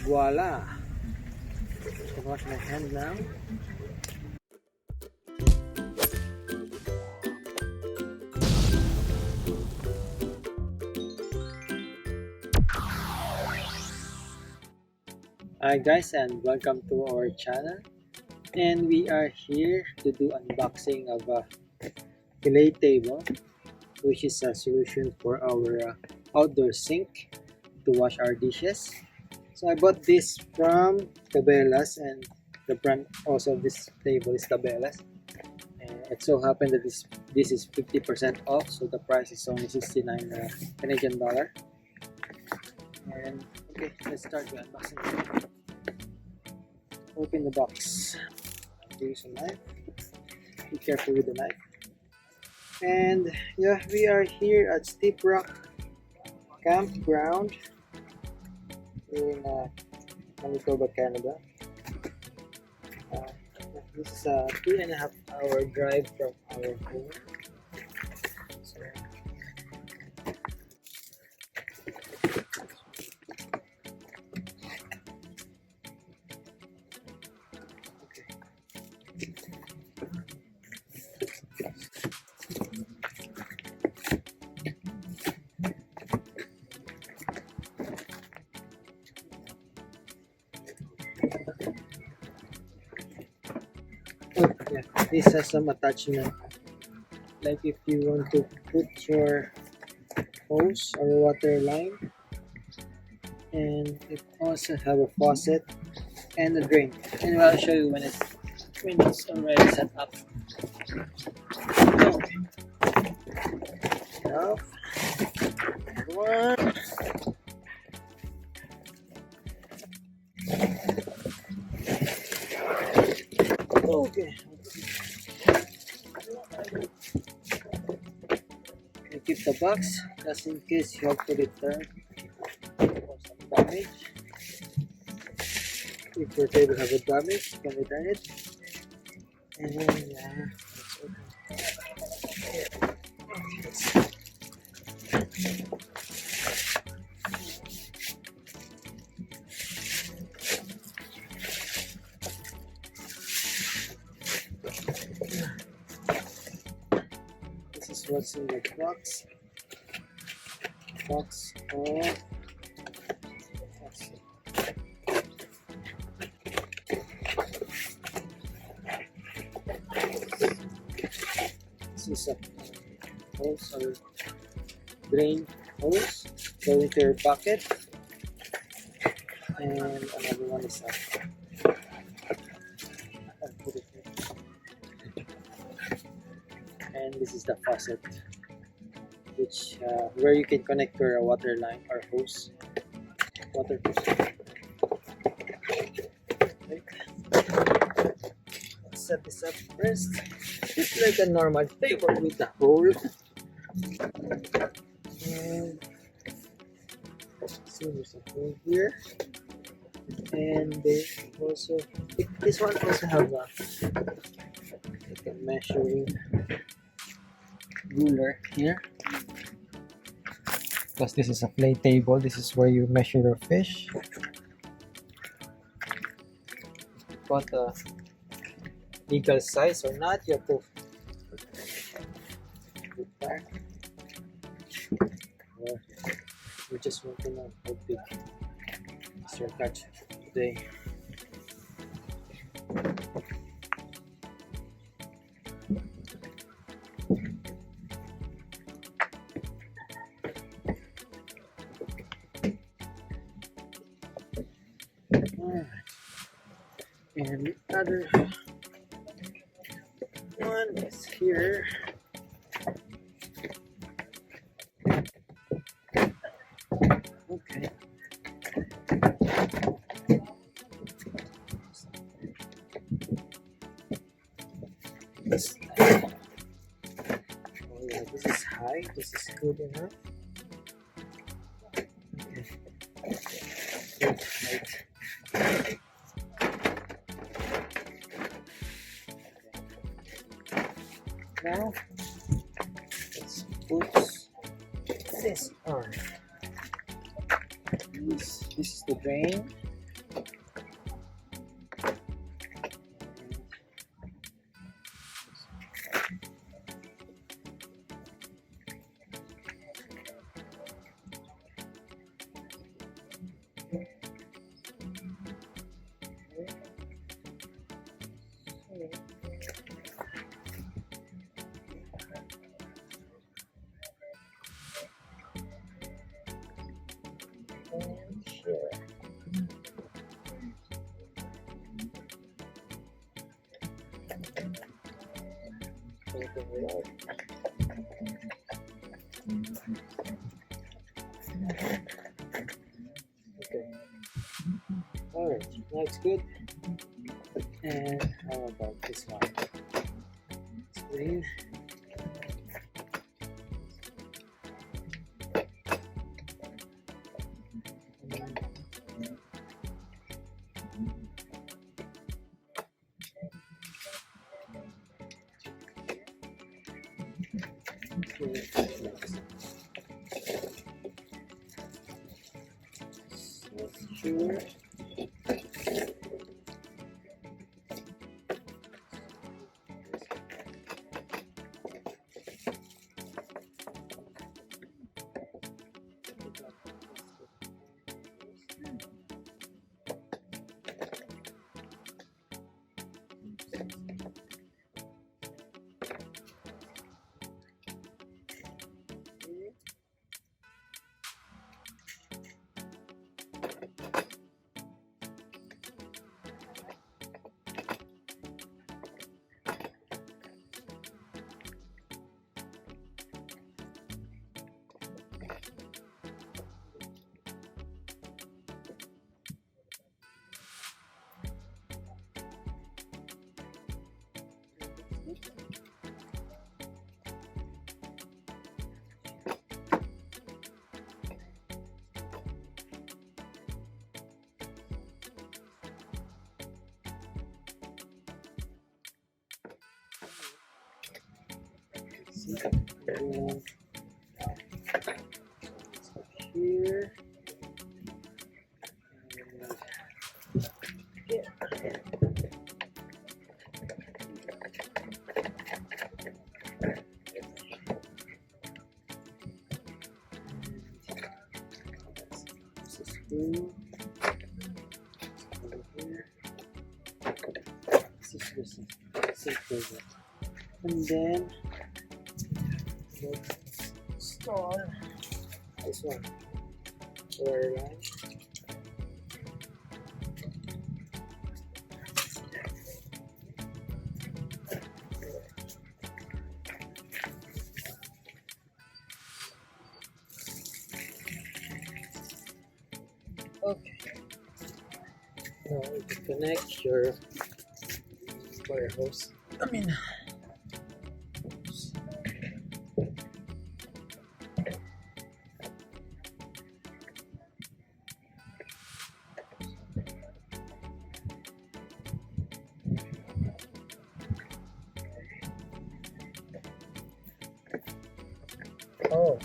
Voila! I can wash my hand now. Hi guys, and welcome to our channel. And we are here to do unboxing of a fillet table, which is a solution for our outdoor sink to wash our dishes. So I bought this from Cabellas, and the brand also of this table is Cabellas. And it so happened that this is 50% off, so the price is only 69 Canadian dollar. And okay, let's start the unboxing. Open the box. Use a knife. Be careful with the knife. And yeah, we are here at Steep Rock Campground in Manitoba, Canada. This is a 3.5 hour drive from our home. So, oh, yeah, this has some attachment. Like if you want to put your hose or water line, and it also have a faucet and a drain. And I'll show you when it's already set up. So, enough. One. Okay. You keep the box just in case you have to return or some damage. If your table has a damage, you can return it. And this is what's in the box. Box of this is a hose or drain hose going into your bucket, and another one is and this is the faucet, which where you can connect your water line or hose, water hose. Okay. Let's set this up first. It's like a normal table with a hole. And see, there's a hole here, and they also this one also have a measuring ruler here, because this is a fillet table. This is where you measure your fish. Got a legal size or not, you have to put back. Or you just want to know how big is your catch today. Alright. And the other one is here. Okay. This, oh yeah, this is high. This is good enough. Okay. Good height. Now let's put this on. This is the drain. Okay. Alright, now it's good. And how about this one? Screen. Sure. Here. Screw over here. This is just and then let's install this one. Wire line. Okay. Now you can connect your wire hose. Oh.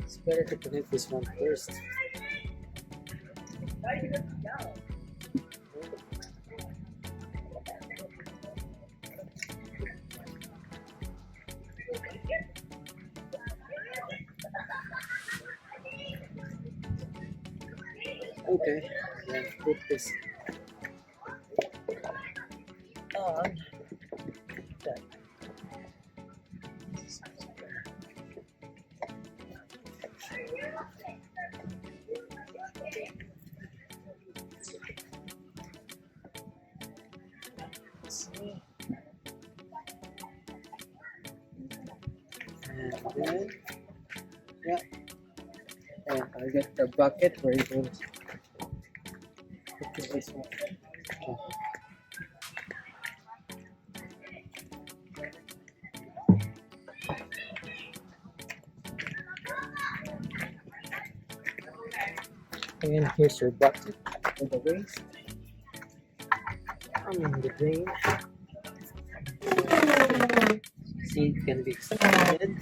It's better to connect this one first. Okay, then put this on. That. See. And then, yeah, and I'll get the bucket where it goes. Put this one. And here's your bucket for the waste. the drain. See, it can be extended.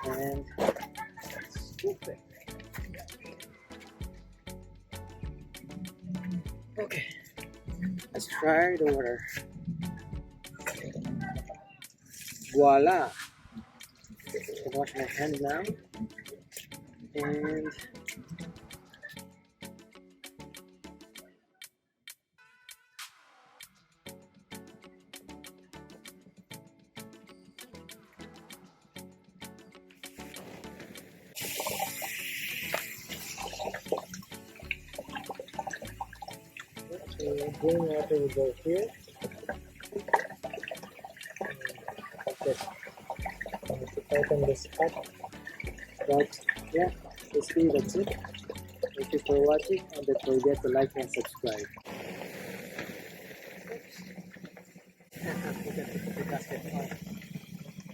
And scoop it. Okay, let's try the water. Voila! I can wash my hand now. And so drain water will go here. Just to tighten this up. But yeah, basically that's it. Thank you for watching, and don't forget to like and subscribe. Oops. I forgot to put the gasket on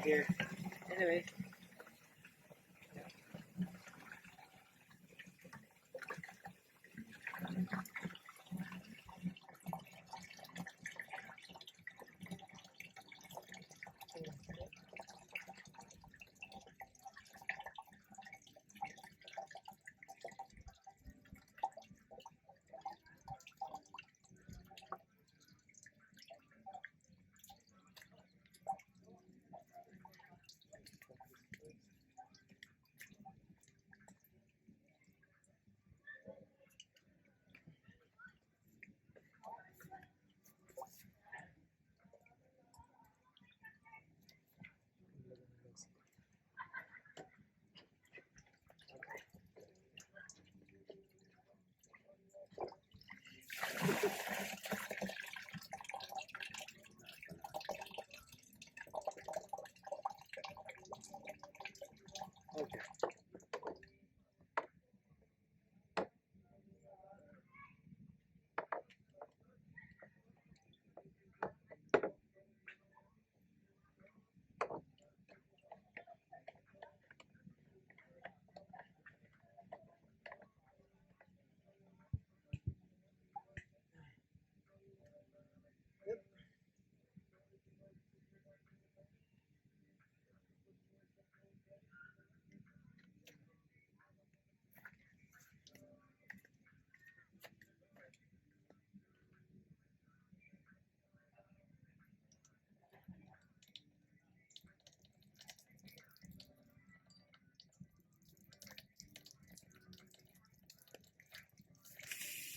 here. Anyway.